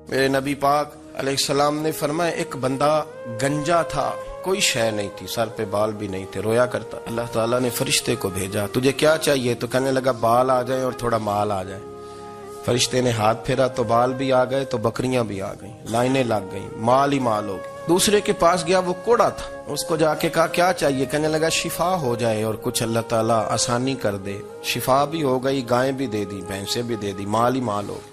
میرے نبی پاک علیہ السلام نے فرمایا ایک بندہ گنجا تھا، کوئی شے نہیں تھی، سر پہ بال بھی نہیں تھے، رویا کرتا۔ اللہ تعالیٰ نے فرشتے کو بھیجا، تجھے کیا چاہیے؟ تو کہنے لگا بال آ جائیں اور تھوڑا مال آ جائے۔ فرشتے نے ہاتھ پھیرا تو بال بھی آ گئے تو بکریاں بھی آ گئیں، لائنیں لگ گئیں، مال ہی مال ہو گئے۔ دوسرے کے پاس گیا، وہ کوڑا تھا، اس کو جا کے کہا کیا چاہیے؟ کہنے لگا شفا ہو جائے اور کچھ اللہ تعالیٰ آسانی کر دے۔ شفا بھی ہو گئی، گائیں بھی دے دی، بھینسیں بھی دے دی، مال ہی مال ہو گئی۔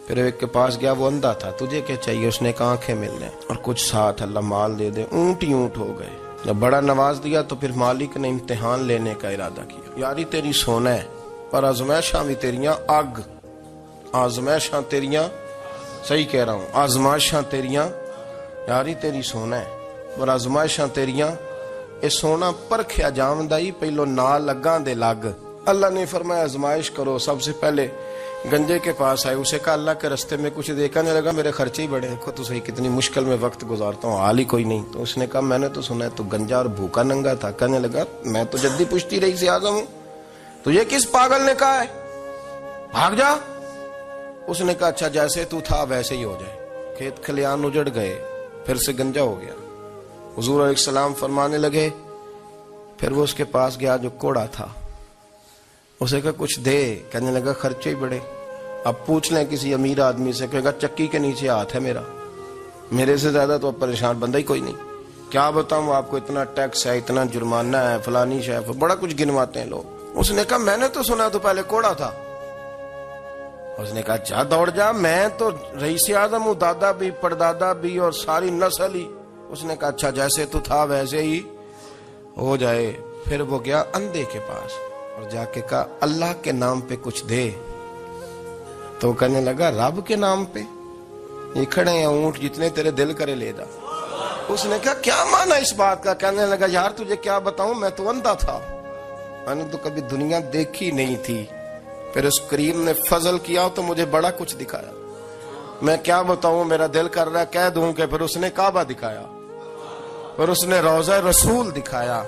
پھر ایک کے پاس گیا، وہ اندھا تھا، تجھے کیا چاہیے؟ اس نے کہا آنکھیں مل جائیں اور کچھ ساتھ اللہ مال دے دے۔ اونٹ ہی اونٹ ہو گئے۔ جب بڑا نواز دیا تو پھر مالک نے امتحان لینے کا ارادہ کیا، یاری تیری سونا ہے پر آزمائشاں بھی تیریاں اگ، آزمائشاں تیریاں، صحیح کہہ رہا ہوں، آزمائشاں تیریاں، یاری تیری سونا ہے پر آزمائشاں تیریاں، اے سونا پرکھیا جامدائی پہلو نہ لگاں دے لگ۔ اللہ نے فرمایا آزمائش کرو۔ سب سے پہلے گنجے کے پاس آئے، اسے کہا اللہ کے رستے میں کچھ دیکھنے لگا، میرے خرچے ہی بڑے ہیں، دیکھو تو صحیح کتنی مشکل میں وقت گزارتا ہوں، حال ہی کوئی نہیں۔ تو اس نے کہا میں نے تو سنا ہے تو گنجا اور بھوکا ننگا تھا۔ کہنے لگا میں تو جدی پشتی رئیس اعظم ہوں، تجھے کس پاگل نے کہا ہے بھاگ جا؟ اس نے کہا اچھا جیسے تو تھا ویسے ہی ہو جائے۔ کھیت کھلیان اجڑ گئے، پھر سے گنجا ہو گیا۔ حضور علیہ السلام فرمانے لگے، پھر وہ اس کے پاس گیا جو کوڑا تھا، اسے کہا کچھ دے۔ کہنے لگا خرچے ہی بڑے، اب پوچھ لیں کسی امیر آدمی سے، کہے گا چکی کے نیچے ہاتھ ہے میرا، میرے سے زیادہ تو اب پریشان بندہ ہی کوئی نہیں، کیا بتاؤں آپ کو، اتنا ٹیکس ہے، اتنا جرمانہ ہے، فلانی شے، بڑا کچھ گنواتے ہیں لوگ۔ اس نے کہا میں نے تو سنا تو پہلے کوڑا تھا۔ اس نے کہا جا دوڑ جا، میں تو رئیس اعظم ہوں، دادا بھی پردادا بھی اور ساری نسل ہی۔ اس نے کہا اچھا جیسے تو تھا ویسے ہی ہو جائے۔ پھر وہ گیا اندھے کے پاس اور جا کے کہا اللہ کے نام پہ کچھ دے۔ تو کہنے لگا رب کے نام پہ؟ یہ کھڑے ہیں اونٹ، جتنے تیرے دل کرے لے جا۔ اس نے کہا کیا معنی اس بات کا؟ کہنے لگا یار تجھے کیا بتاؤں، میں تو اندھا تھا، میں نے تو کبھی دنیا دیکھی نہیں تھی، پھر اس کریم نے فضل کیا تو مجھے بڑا کچھ دکھایا، میں کیا بتاؤں، میرا دل کر رہا ہے کہہ دوں کہ پھر اس نے کعبہ دکھایا، پھر اس نے روضہ رسول دکھایا،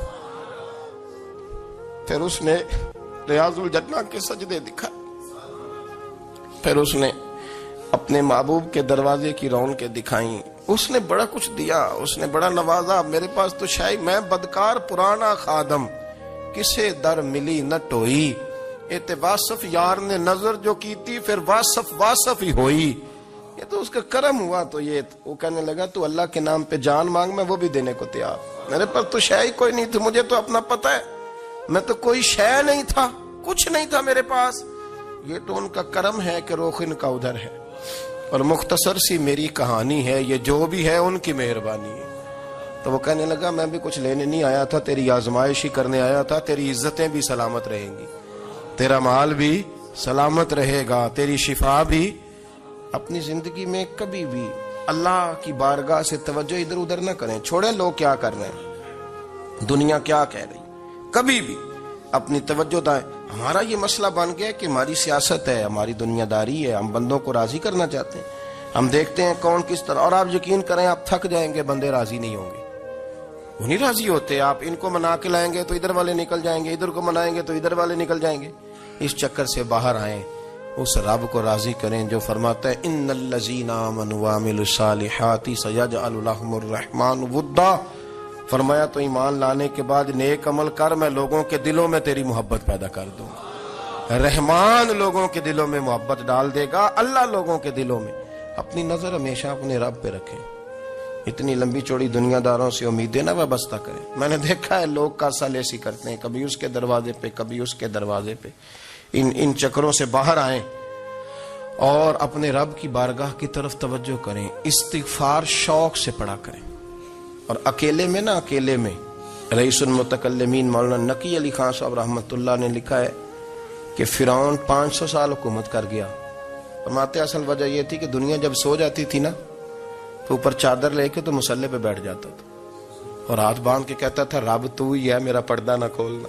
پھر اس نے ریاض الجنہ کے سجدے دکھائے، پھر اس نے اپنے محبوب کے دروازے کی رونقیں دکھائیں۔ اس نے بڑا کچھ دیا، اس نے بڑا نوازا۔ میرے پاس تو شاید میں بدکار پرانا خادم، کسے در ملی نہ ٹوئی، اے واصف یار نے نظر جو کی تھی پھر واصف ہی ہوئی۔ یہ تو اس کا کرم ہوا۔ تو یہ وہ کہنے لگا تو اللہ کے نام پہ جان مانگ، میں وہ بھی دینے کو تیار، میرے پاس تو شے ہی کوئی نہیں تھی، مجھے تو اپنا پتہ ہے، میں تو کوئی شے نہیں تھا، کچھ نہیں تھا میرے پاس۔ یہ تو ان کا کرم ہے کہ رخ ان کا ادھر ہے، اور مختصر سی میری کہانی ہے، یہ جو بھی ہے ان کی مہربانی ہے۔ تو وہ کہنے لگا میں بھی کچھ لینے نہیں آیا تھا، تیری آزمائش ہی کرنے آیا تھا، تیری عزتیں بھی سلامت رہیں گی، تیرا مال بھی سلامت رہے گا، تیری شفا بھی۔ اپنی زندگی میں کبھی بھی اللہ کی بارگاہ سے توجہ ادھر ادھر نہ کریں، چھوڑیں لوگ کیا کر رہے ہیں، دنیا کیا کہہ رہی، کبھی بھی اپنی توجہ دائیں۔ ہمارا یہ مسئلہ بن گیا کہ ہماری سیاست ہے، ہماری دنیا داری ہے، ہم بندوں کو راضی کرنا چاہتے ہیں، ہم دیکھتے ہیں کون کس طرح، اور آپ یقین کریں آپ تھک جائیں گے، بندے راضی نہیں ہوں گے، وہ نہیں راضی ہوتے۔ آپ ان کو منا کے لائیں گے تو ادھر والے نکل جائیں گے، ادھر کو منائیں گے تو ادھر والے نکل جائیں گے۔ اس چکر سے باہر آئیں، اس رب کو راضی کریں جو فرماتا ہے ان الذین آمنوا وعملوا الصالحات سیجعل لهم الرحمن ودا۔ فرمایا تو ایمان لانے کے بعد نیک عمل کر، میں لوگوں کے دلوں میں تیری محبت پیدا کر دوں۔ رحمان لوگوں کے دلوں میں محبت ڈال دے گا، اللہ لوگوں کے دلوں میں۔ اپنی نظر ہمیشہ اپنے رب پہ رکھیں، اتنی لمبی چوڑی دنیا داروں سے امیدیں نہ وابستہ کریں۔ میں نے دیکھا ہے لوگ کاسا لیسی کرتے ہیں، کبھی اس کے دروازے پہ کبھی اس کے دروازے پہ۔ ان چکروں سے باہر آئیں اور اپنے رب کی بارگاہ کی طرف توجہ کریں، استغفار شوق سے پڑھا کریں، اور اکیلے میں اکیلے میں۔ رئیس المتکلمین مولانا نقی علی خان صاحب رحمۃ اللہ نے لکھا ہے کہ فرعون 500 سال حکومت کر گیا، فرماتے اصل وجہ یہ تھی کہ دنیا جب سو جاتی تھی نا تو اوپر چادر لے کے تو مسلح پہ بیٹھ جاتا تھا اور ہاتھ باندھ کے کہتا تھا رب تو ہی ہے، میرا پردہ نہ کھولنا،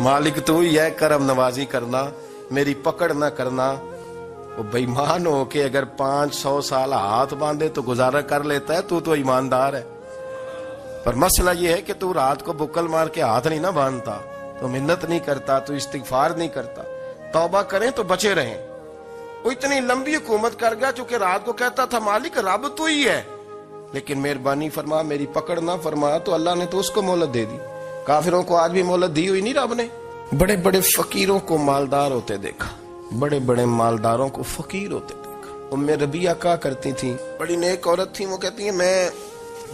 مالک تو ہی ہے، کرم نوازی کرنا، میری پکڑ نہ کرنا۔ وہ بے ایمان ہو کے اگر 500 سال ہاتھ باندھے تو گزارا کر لیتا ہے، تو ایماندار ہے۔ پر مسئلہ یہ ہے کہ تو رات کو بکل مار کے ہاتھ نہیں نہ باندھتا، تو منت نہیں کرتا، تو استغفار نہیں کرتا۔ توبہ کریں تو بچے رہیں، وہ اتنی لمبی حکومت کر گیا چونکہ رات کو کہتا تھا مالک رب تو ہی ہے، لیکن مہربانی فرما میری پکڑ نہ فرما، تو اللہ نے تو اس کو مہلت دے دی۔ کافروں کو آج بھی مہلت دی ہوئی نہیں رب نے۔ بڑے بڑے فقیروں کو مالدار ہوتے دیکھا، بڑے بڑے مالداروں کو فقیر ہوتے دیکھا۔ ام ربیعہ کہا کرتی تھی، بڑی نیک عورت تھی، وہ کہتی ہیں میں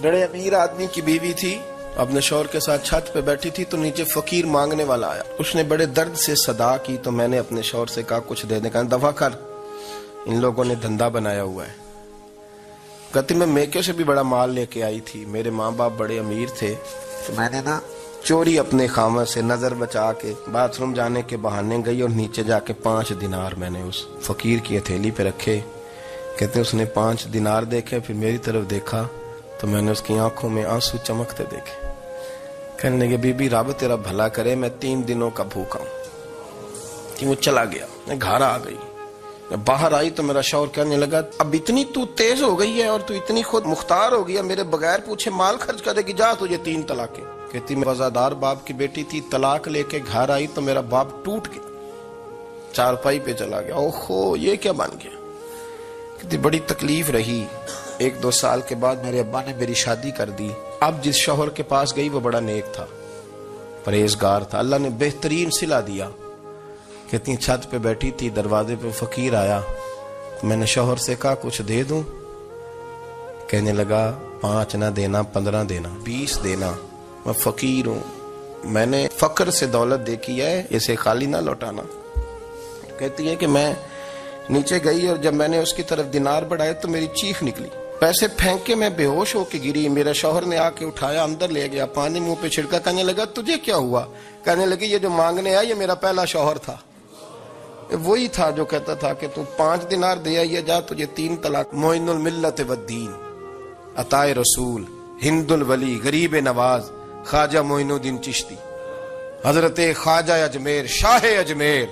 بڑے امیر آدمی کی بیوی تھی، اپنے شوہر کے ساتھ چھت پہ بیٹھی تھی تو نیچے فقیر مانگنے والا آیا، اس نے بڑے درد سے صدا کی تو میں نے اپنے شوہر سے کہا کچھ دے دے، کہا دفع کر، ان لوگوں نے دھندا بنایا ہوا ہے۔ کہتی میں میکے سے بھی بڑا مال لے کے آئی تھی، میرے ماں باپ بڑے امیر تھے، تو میں نے چوری اپنے خامد سے نظر بچا کے باتھ روم جانے کے بہانے گئی اور نیچے جا کے 5 دینار میں نے اس فقیر کی ہتھیلی پہ رکھے۔ کہتے اس نے 5 دینار دیکھے، پھر میری طرف دیکھا تو میں نے اس کی آنکھوں میں آنسو چمکتے دیکھے۔ کہنے لگے بی بی رب تیرا بھلا کرے، میں 3 دنوں کا بھوکا ہوں۔ کہ وہ چلا گیا، میں گھر آ گئی، باہر آئی تو میرا شوہر کہنے لگا اب اتنی تو تیز ہو گئی ہے اور تو اتنی خود مختار ہو گئی ہے، میرے بغیر پوچھے مال خرچ کرے گی، جا تجھے 3 طلاقیں۔ کہتی میں وفادار باپ کی بیٹی تھی، طلاق لے کے گھر آئی تو میرا باپ ٹوٹ گیا، چارپائی پہ چلا گیا، اوہو یہ کیا بن گیا۔ کہتی بڑی تکلیف رہی، 1-2 سال کے بعد میرے ابا نے میری شادی کر دی۔ اب جس شوہر کے پاس گئی وہ بڑا نیک تھا، پرہیزگار تھا، اللہ نے بہترین صلہ دیا۔ کہتی چھت پہ بیٹھی تھی، دروازے پہ فقیر آیا، میں نے شوہر سے کہا کچھ دے دوں، کہنے لگا 5 نہ دینا، 15 دینا، 20 دینا، میں فقیر ہوں، میں نے فقر سے دولت دیکھی ہے، اسے خالی نہ لوٹانا۔ کہتی ہے کہ میں نیچے گئی اور جب میں نے اس کی طرف دینار بڑھائے تو میری چیخ نکلی، پیسے پھینک کے میں بے ہوش ہو کے گری، میرے شوہر نے آ کے اٹھایا، اندر لے گیا، پانی منہ پہ چھڑکا، کہنے لگا تجھے کیا ہوا؟ کہنے لگی یہ جو مانگنے آیا یہ میرا پہلا شوہر تھا، وہی تھا جو کہتا تھا کہ تو 5 دینار دے آئیے جا، تجھے 3 طلاق۔ معین الملت والدین، عطائے رسول، ہند الولی، غریب نواز، خواجہ معین الدین چشتی، حضرت خواجہ اجمیر، شاہ اجمیر،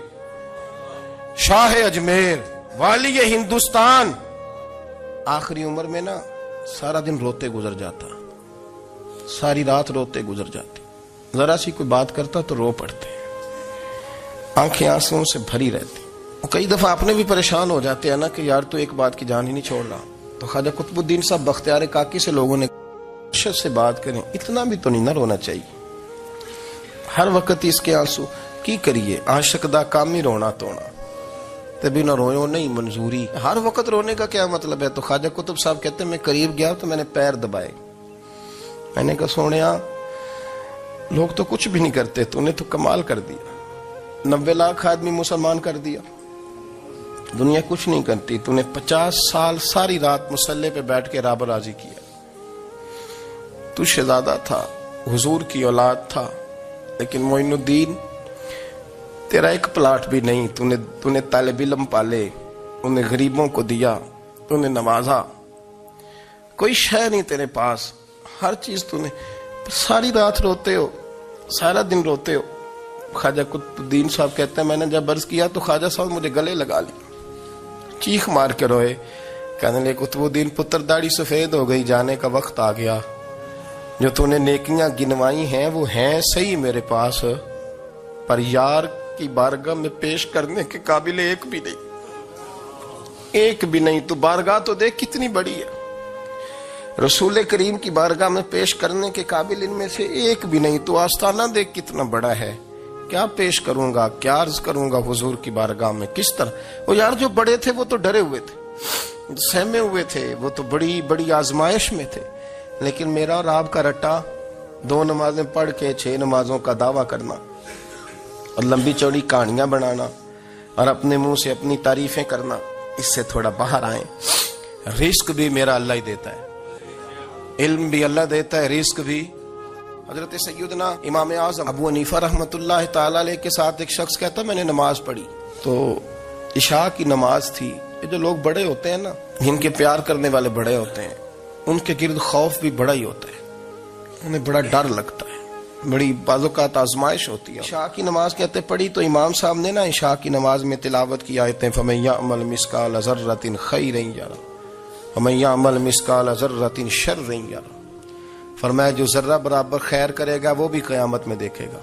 شاہ اجمیر، والی ہندوستان۔ آخری عمر میں سارا دن روتے گزر جاتا، ساری رات روتے گزر جاتی، ذرا سی کوئی بات کرتا تو رو پڑتے، آنکھیں آنسوں سے بھری رہتی۔ کئی دفعہ اپنے بھی پریشان ہو جاتے ہیں نا کہ یار تو ایک بات کی جان ہی نہیں چھوڑ رہا۔ تو خواجہ قطب الدین صاحب بختیار کاکی سے لوگوں نے شد سے بات کریں، اتنا بھی تو نہیں نہ رونا چاہیے، ہر وقت اس کے آنسو کی کریے، عاشق دا کامی رونا تونا، تبھی نہ روئے نہیں منظوری، ہر وقت رونے کا کیا مطلب ہے؟ تو خواجہ قطب صاحب کہتے ہیں میں قریب گیا تو میں نے پیر دبائے، میں نے کہا سونیا لوگ تو کچھ بھی نہیں کرتے، تو نے تو کمال کر دیا، 90 لاکھ آدمی مسلمان کر دیا، دنیا کچھ نہیں کرتی، تو نے 50 سال ساری رات مسلح پہ بیٹھ کے رب راضی کیا۔ تو شہزادہ تھا، حضور کی اولاد تھا، لیکن معین الدین تیرا ایک پلاٹ بھی نہیں، تو نے طالب علم پالے، انہیں غریبوں کو دیا، انہیں نوازا، کوئی شے نہیں تیرے پاس، ہر چیز تو نے، ساری رات روتے ہو، سارا دن روتے ہو۔ خواجہ قطب الدین صاحب کہتے ہیں میں نے جب عرض کیا تو خواجہ صاحب مجھے گلے لگا لیا، چیخ مار کے روئے، کہنے لگے قطب الدین پتر داڑھی سفید ہو گئی، جانے کا وقت آ گیا، جو تو نے نیکیاں گنوائی ہیں وہ ہیں صحیح میرے پاس، پر یار کی بارگاہ میں پیش کرنے کے قابل ایک بھی نہیں، ایک بھی نہیں۔ تو بارگاہ تو دیکھ کتنی بڑی ہے، رسول کریم کی بارگاہ میں پیش کرنے کے قابل ان میں سے ایک بھی نہیں، تو آستانہ دیکھ کتنا بڑا ہے، کیا پیش کروں گا، کیا عرض کروں گا حضور کی بارگاہ میں، کس طرح؟ وہ یار جو بڑے تھے وہ تو ڈرے ہوئے تھے، سہمے ہوئے تھے، وہ تو بڑی بڑی آزمائش میں تھے، لیکن میرا اور آپ کا رٹا 2 نمازیں پڑھ کے 6 نمازوں کا دعویٰ کرنا اور لمبی چوڑی کہانیاں بنانا اور اپنے منہ سے اپنی تعریفیں کرنا، اس سے تھوڑا باہر آئیں۔ رزق بھی میرا اللہ ہی دیتا ہے، علم بھی اللہ دیتا ہے، رزق بھی۔ حضرت سیدنا امام اعظم ابو حنیفہ رحمۃ اللہ تعالی علیہ کے ساتھ ایک شخص کہتا میں نے نماز پڑھی تو عشاء کی نماز تھی، یہ جو لوگ بڑے ہوتے ہیں نا، جن کے پیار کرنے والے بڑے ہوتے ہیں، ان کے گرد خوف بھی بڑا ہی ہوتا ہے، انہیں بڑا ڈر لگتا ہے، بڑی بعض اوقات آزمائش ہوتی ہے۔ عشاء کی نماز کہتے پڑھی تو امام صاحب نے نا عشاء کی نماز میں تلاوت کی آیتیں فَمَن يَعْمَلْ مِثْقَالَ ذَرَّةٍ خَيْرًا يَرَهُ وَمَن يَعْمَلْ مِثْقَالَ ذَرَّةٍ شَرًّا يَرَهُ، فرمایا جو ذرہ برابر خیر کرے گا وہ بھی قیامت میں دیکھے گا،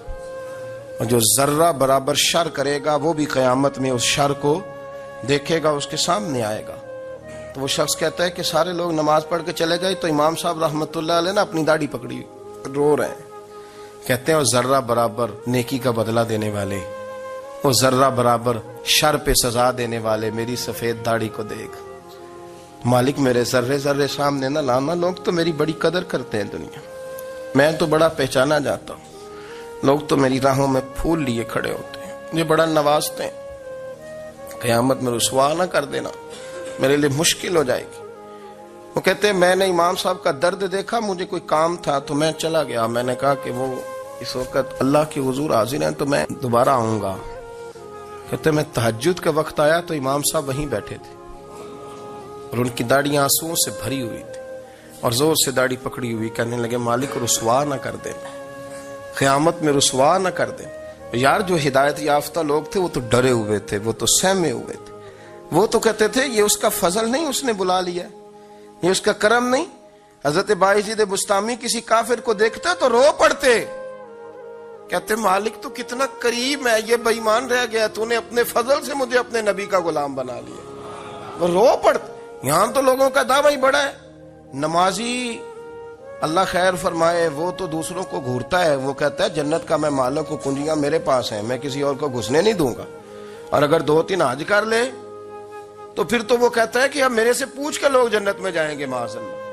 اور جو ذرہ برابر شر کرے گا وہ بھی قیامت میں اس شر کو دیکھے گا اس کے سامنے آئے گا. تو وہ شخص کہتا ہے کہ سارے لوگ نماز پڑھ کے چلے گئے تو امام صاحب رحمت اللہ علیہ نا اپنی داڑھی پکڑی رو رہے ہیں. کہتے ہیں وہ ذرہ برابر نیکی کا بدلہ دینے والے، وہ ذرہ برابر شر پہ سزا دینے والے میری سفید داڑھی کو دیکھ. مالک میرے ذرے ذرے سامنے نہ لانا، لوگ تو میری بڑی قدر کرتے ہیں دنیا، میں تو بڑا پہچانا جاتا ہوں، لوگ تو میری راہوں میں پھول لیے کھڑے ہوتے ہیں، مجھے بڑا نوازتے ہیں. قیامت میں رسوا نہ کر دینا، میرے لیے مشکل ہو جائے گی. وہ کہتے ہیں میں نے امام صاحب کا درد دیکھا، مجھے کوئی کام تھا تو میں چلا گیا. میں نے کہا کہ وہ اس وقت اللہ کے حضور حاضر ہیں تو میں دوبارہ آؤں گا. کہتے میں تہجد کا وقت آیا تو امام صاحب وہیں بیٹھے تھے اور ان کی داڑھی آنسوؤں سے بھری ہوئی تھی اور زور سے داڑھی پکڑی ہوئی. کہنے لگے مالک رسوا نہ کر دیں، قیامت میں رسوا نہ کر دیں. یار جو ہدایت یافتہ لوگ تھے وہ تو ڈرے ہوئے تھے، وہ تو سہمے ہوئے تھے. وہ تو کہتے تھے یہ اس کا فضل نہیں، اس نے بلا لیا، یہ اس کا کرم نہیں. حضرت بایزید بستامی کسی کافر کو دیکھتا تو رو پڑتے، کہتے مالک تو کتنا کریم ہے، یہ بے ایمان رہ گیا، تو نے اپنے فضل سے مجھے اپنے نبی کا غلام بنا لیا. وہ رو پڑتے. یہاں تو لوگوں کا دعویٰ ہی بڑا ہے. نمازی اللہ خیر فرمائے وہ تو دوسروں کو گھورتا ہے، وہ کہتا ہے جنت کا میں مالک ہوں، کنجیاں میرے پاس ہیں، میں کسی اور کو گھسنے نہیں دوں گا. اور اگر 2-3 حج کر لے تو پھر تو وہ کہتا ہے کہ اب میرے سے پوچھ کے لوگ جنت میں جائیں گے معاذ اللہ.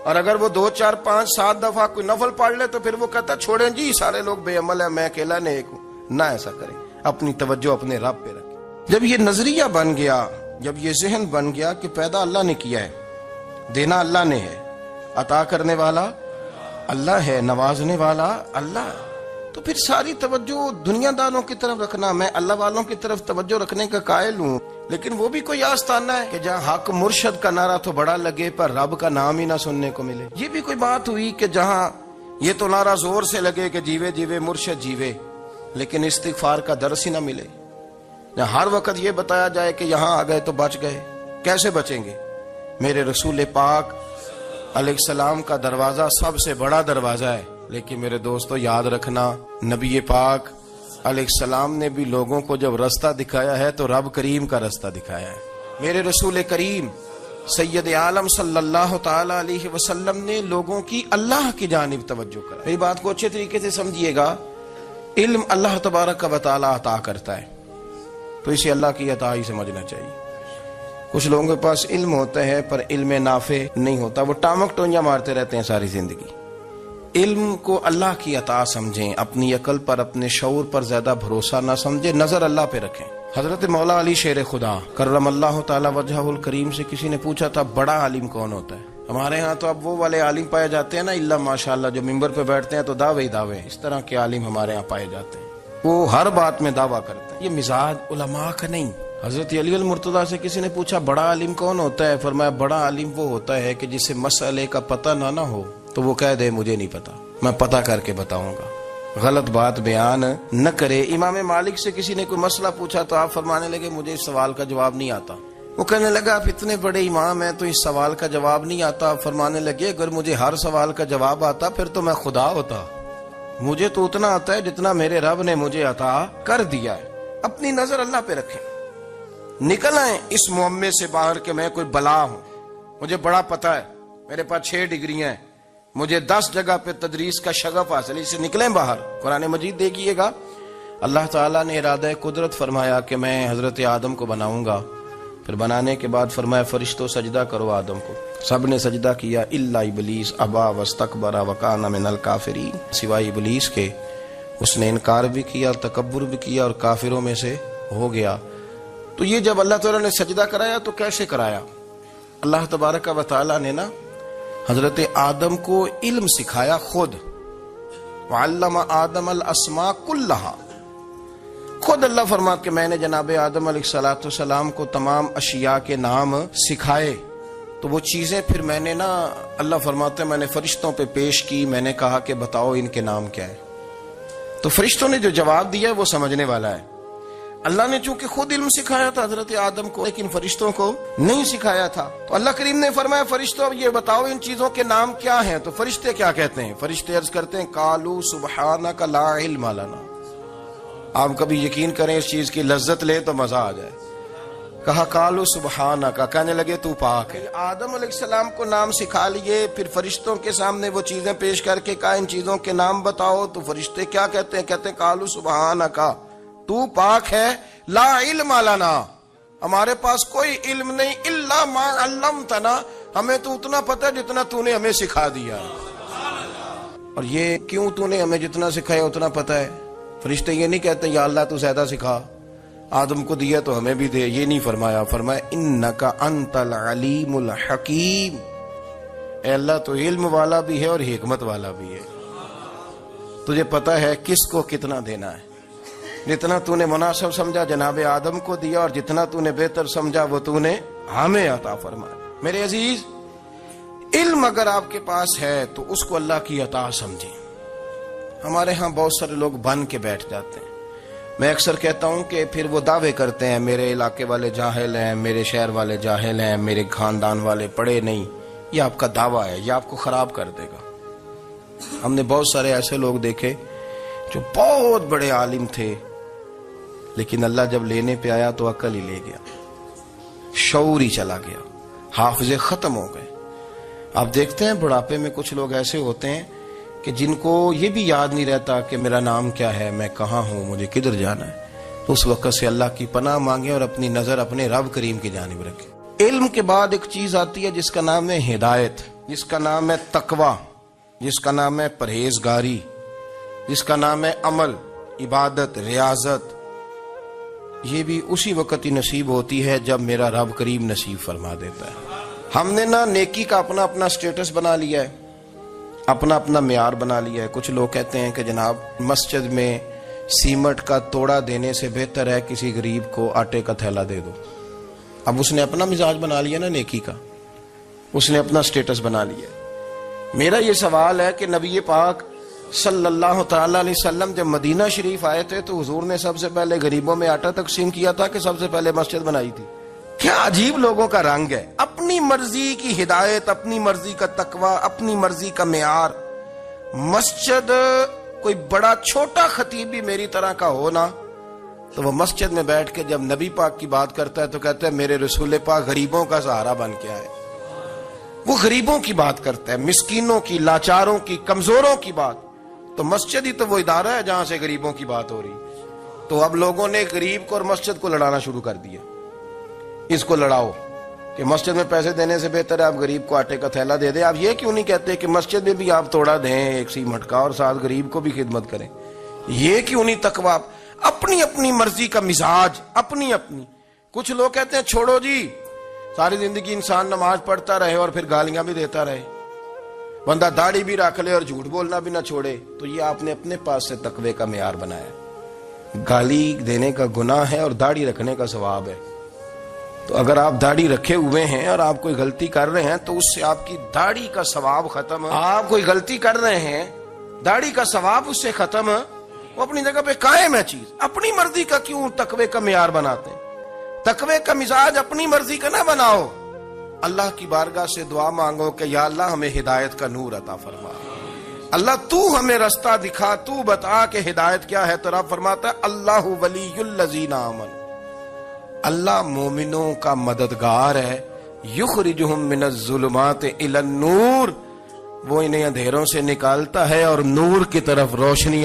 اور اگر وہ 2 4 5 7 دفعہ کوئی نفل پڑھ لے تو پھر وہ کہتا ہے چھوڑیں جی سارے لوگ بے عمل ہیں، میں اکیلا نیک ہوں. نہ ایسا کریں، اپنی توجہ اپنے رب پہ رکھیں. جب یہ نظریہ بن گیا، جب یہ ذہن بن گیا کہ پیدا اللہ نے کیا ہے، دینا اللہ نے ہے، عطا کرنے والا اللہ ہے، نوازنے والا اللہ، تو پھر ساری توجہ دنیا داروں کی طرف رکھنا. میں اللہ والوں کی طرف توجہ رکھنے کا قائل ہوں، لیکن وہ بھی کوئی آستانہ ہے کہ جہاں حق مرشد کا نعرہ تو بڑا لگے پر رب کا نام ہی نہ سننے کو ملے. یہ بھی کوئی بات ہوئی کہ جہاں یہ تو نعرہ زور سے لگے کہ جیوے جیوے مرشد جیوے، لیکن استغفار کا درس ہی نہ ملے. جہاں ہر وقت یہ بتایا جائے کہ یہاں آ گئے تو بچ گئے. کیسے بچیں گے؟ میرے رسول پاک علیہ السلام کا دروازہ سب سے بڑا دروازہ ہے، لیکن میرے دوستو یاد رکھنا نبی پاک علیہ السلام نے بھی لوگوں کو جب رستہ دکھایا ہے تو رب کریم کا رستہ دکھایا ہے. میرے رسول کریم سید عالم صلی اللہ تعالی علیہ وسلم نے لوگوں کی اللہ کی جانب توجہ کرا. میری بات کو اچھے طریقے سے سمجھیے گا. علم اللہ تبارک و تعالی عطا کرتا ہے تو اسے اللہ کی عطا ہی سمجھنا چاہیے. کچھ لوگوں کے پاس علم ہوتا ہے پر علم نافع نہیں ہوتا، وہ ٹامک ٹونجا مارتے رہتے ہیں ساری زندگی. علم کو اللہ کی عطا سمجھیں، اپنی عقل پر اپنے شعور پر زیادہ بھروسہ نہ سمجھیں، نظر اللہ پہ رکھیں. حضرت مولا علی شیر خدا کرم اللہ تعالی وجہہ الکریم سے کسی نے پوچھا تھا بڑا عالم کون ہوتا ہے؟ ہمارے ہاں تو اب وہ والے عالم پائے جاتے ہیں نا اللہ ماشاءاللہ، جو ممبر پہ بیٹھتے ہیں تو دعوے ہی دعوے، اس طرح کے عالم ہمارے ہاں پائے جاتے ہیں، وہ ہر بات میں دعویٰ کرتے ہیں. یہ مزاج علماء کا نہیں. حضرت علی المرتضیٰ سے کسی نے پوچھا بڑا عالم کون ہوتا ہے؟ فرمایا بڑا عالم وہ ہوتا ہے کہ جسے مسئلے کا پتہ نہ ہو تو وہ کہہ دے مجھے نہیں پتا، میں پتہ کر کے بتاؤں گا، غلط بات بیان نہ کرے. امام مالک سے کسی نے کوئی مسئلہ پوچھا تو آپ فرمانے لگے مجھے اس سوال کا جواب نہیں آتا. وہ کہنے لگا آپ اتنے بڑے امام ہیں تو اس سوال کا جواب نہیں آتا. آپ فرمانے لگے اگر مجھے ہر سوال کا جواب آتا پھر تو میں خدا ہوتا. مجھے تو اتنا آتا ہے جتنا میرے رب نے مجھے عطا کر دیا ہے. اپنی نظر اللہ پہ رکھیں. نکل آئیں اس معمے سے باہر کہ میں کوئی بلا ہوں، مجھے بڑا پتہ ہے، میرے پاس 6 ڈگریاں ہیں، مجھے 10 جگہ پہ تدریس کا شغف حاصل، اس سے نکلیں باہر. قرآن مجید دیکھیے گا اللہ تعالیٰ نے ارادہ قدرت فرمایا کہ میں حضرت آدم کو بناؤں گا. پھر بنانے کے بعد فرمایا فرشتوں سجدہ کرو آدم کو. سب نے سجدہ کیا الا ابلیس ابا واستکبر وکان من الکافرین، سوائے ابلیس کے، اس نے انکار بھی کیا اور تکبر بھی کیا اور کافروں میں سے ہو گیا. تو یہ جب اللہ تعالیٰ نے سجدہ کرایا تو کیسے کرایا؟ اللہ تبارک و تعالیٰ نے نا حضرت آدم کو علم سکھایا خود. وعلم آدم الاسماء کلہا، خود اللہ فرماتا کہ میں نے جناب آدم علیہ السلام کو تمام اشیاء کے نام سکھائے. تو وہ چیزیں پھر میں نے نا اللہ فرماتے میں نے فرشتوں پہ پیش کی، میں نے کہا کہ بتاؤ ان کے نام کیا ہے. تو فرشتوں نے جو جواب دیا وہ سمجھنے والا ہے. اللہ نے چونکہ خود علم سکھایا تھا حضرت آدم کو لیکن فرشتوں کو نہیں سکھایا تھا. تو اللہ کریم نے فرمایا فرشتوں یہ بتاؤ ان چیزوں کے نام کیا ہیں. تو فرشتے کیا کہتے ہیں؟ فرشتے عرض کرتے ہیں قالوا سبحانک لا علم لنا. آپ کبھی یقین کریں اس چیز کی لذت لے تو مزہ آ جائے. کہا قالوا سبحانک، کہنے لگے تو پاک ہے۔ آدم علیہ السلام کو نام سکھا لیے، پھر فرشتوں کے سامنے وہ چیزیں پیش کر کے کہا ان چیزوں کے نام بتاؤ، تو فرشتے کیا کہتے ہیں؟ کہتے ہیں قالوا سبحانک، تو پاک ہے، لا علم لنا، ہمارے پاس کوئی علم نہیں، الا ما علمتنا، ہمیں تو اتنا پتہ جتنا تو نے ہمیں سکھا دیا۔ اور یہ کیوں تو نے ہمیں جتنا سکھایا اتنا پتہ ہے؟ فرشتے یہ نہیں کہتے یا اللہ تو زیادہ سکھا، آدم کو دیا تو ہمیں بھی دے، یہ نہیں فرمایا، فرمایا انکا انت العلیم الحکیم، اے اللہ تو علم والا بھی ہے اور حکمت والا بھی ہے، تجھے پتہ ہے کس کو کتنا دینا ہے، جتنا تو نے مناسب سمجھا جناب آدم کو دیا، اور جتنا تو نے بہتر سمجھا وہ تو نے ہمیں عطا فرمایا۔ میرے عزیز، علم اگر آپ کے پاس ہے تو اس کو اللہ کی عطا سمجھیں۔ ہمارے ہاں بہت سارے لوگ بن کے بیٹھ جاتے ہیں، میں اکثر کہتا ہوں کہ پھر وہ دعوے کرتے ہیں میرے علاقے والے جاہل ہیں، میرے شہر والے جاہل ہیں، میرے خاندان والے پڑھے نہیں۔ یہ آپ کا دعویٰ ہے، یہ آپ کو خراب کر دے گا۔ ہم نے بہت سارے ایسے لوگ دیکھے جو بہت بڑے عالم تھے، لیکن اللہ جب لینے پہ آیا تو عقل ہی لے گیا، شعور ہی چلا گیا، حافظے ختم ہو گئے۔ آپ دیکھتے ہیں بڑھاپے میں کچھ لوگ ایسے ہوتے ہیں کہ جن کو یہ بھی یاد نہیں رہتا کہ میرا نام کیا ہے، میں کہاں ہوں، مجھے کدھر جانا ہے۔ اس وقت سے اللہ کی پناہ مانگیں اور اپنی نظر اپنے رب کریم کی جانب رکھیں۔ علم کے بعد ایک چیز آتی ہے جس کا نام ہے ہدایت، جس کا نام ہے تقوی، جس کا نام ہے پرہیزگاری، جس کا نام ہے عمل، عبادت، ریاضت۔ یہ بھی اسی وقت ہی نصیب ہوتی ہے جب میرا رب کریم نصیب فرما دیتا ہے۔ ہم نے نا نیکی کا اپنا اپنا سٹیٹس بنا لیا ہے، اپنا اپنا معیار بنا لیا ہے۔ کچھ لوگ کہتے ہیں کہ جناب مسجد میں سیمٹ کا توڑا دینے سے بہتر ہے کسی غریب کو آٹے کا تھیلا دے دو۔ اب اس نے اپنا مزاج بنا لیا نا نیکی کا، اس نے اپنا سٹیٹس بنا لیا۔ میرا یہ سوال ہے کہ نبی پاک صلی اللہ تعالی علیہ وسلم جب مدینہ شریف آئے تھے تو حضور نے سب سے پہلے غریبوں میں آٹا تقسیم کیا تھا کہ سب سے پہلے مسجد بنائی تھی؟ کیا عجیب لوگوں کا رنگ ہے، اپنی مرضی کی ہدایت، اپنی مرضی کا تقوی، اپنی مرضی کا معیار۔ مسجد کوئی بڑا چھوٹا خطیب بھی میری طرح کا ہو نا تو وہ مسجد میں بیٹھ کے جب نبی پاک کی بات کرتا ہے تو کہتا ہے میرے رسول پاک غریبوں کا سہارا بن کے آئے۔ وہ غریبوں کی بات کرتا ہے، مسکینوں کی، لاچاروں کی، کمزوروں کی بات۔ تو مسجد ہی تو وہ ادارہ ہے جہاں سے غریبوں کی بات ہو رہی۔ تو اب لوگوں نے غریب کو اور مسجد کو لڑانا شروع کر دیا، اس کو لڑاؤ کہ مسجد میں پیسے دینے سے بہتر ہے آپ غریب کو آٹے کا تھیلا دے دیں۔ آپ یہ کیوں نہیں کہتے کہ مسجد میں بھی آپ توڑا دیں ایک سیمٹ کا اور ساتھ غریب کو بھی خدمت کریں؟ یہ کیوں نہیں تقویٰ؟ اپنی اپنی مرضی کا مزاج، اپنی اپنی۔ کچھ لوگ کہتے ہیں چھوڑو جی، ساری زندگی انسان نماز پڑھتا رہے اور پھر گالیاں بھی دیتا رہے، بندہ داڑھی بھی رکھ لے اور جھوٹ بولنا بھی نہ چھوڑے۔ تو یہ آپ نے اپنے پاس سے تقوی کا معیار بنایا۔ گالی دینے کا گناہ ہے اور داڑھی رکھنے کا ثواب ہے۔ تو اگر آپ داڑھی رکھے ہوئے ہیں اور آپ کوئی غلطی کر رہے ہیں تو اس سے آپ کی داڑھی کا ثواب ختم ہے۔ آپ کوئی غلطی کر رہے ہیں، داڑھی کا ثواب اس سے ختم ہے، وہ اپنی جگہ پہ قائم ہے چیز۔ اپنی مرضی کا کیوں تقوی کا معیار بناتے ہیں؟ تقوی کا مزاج اپنی مرضی کا نہ بناؤ۔ اللہ کی بارگاہ سے دعا مانگو کہ یا اللہ ہمیں ہدایت کا نور عطا فرما، اللہ تو ہمیں رستہ دکھا، تو بتا کہ ہدایت کیا ہے۔ تو رب فرماتا ہے اللہ ولی الذین آمنوا، اللہ مومنوں کا مددگار ہے، یخرجہم من الظلمات الی النور، وہ انہیں اندھیروں سے نکالتا ہے اور نور کی طرف روشنیاں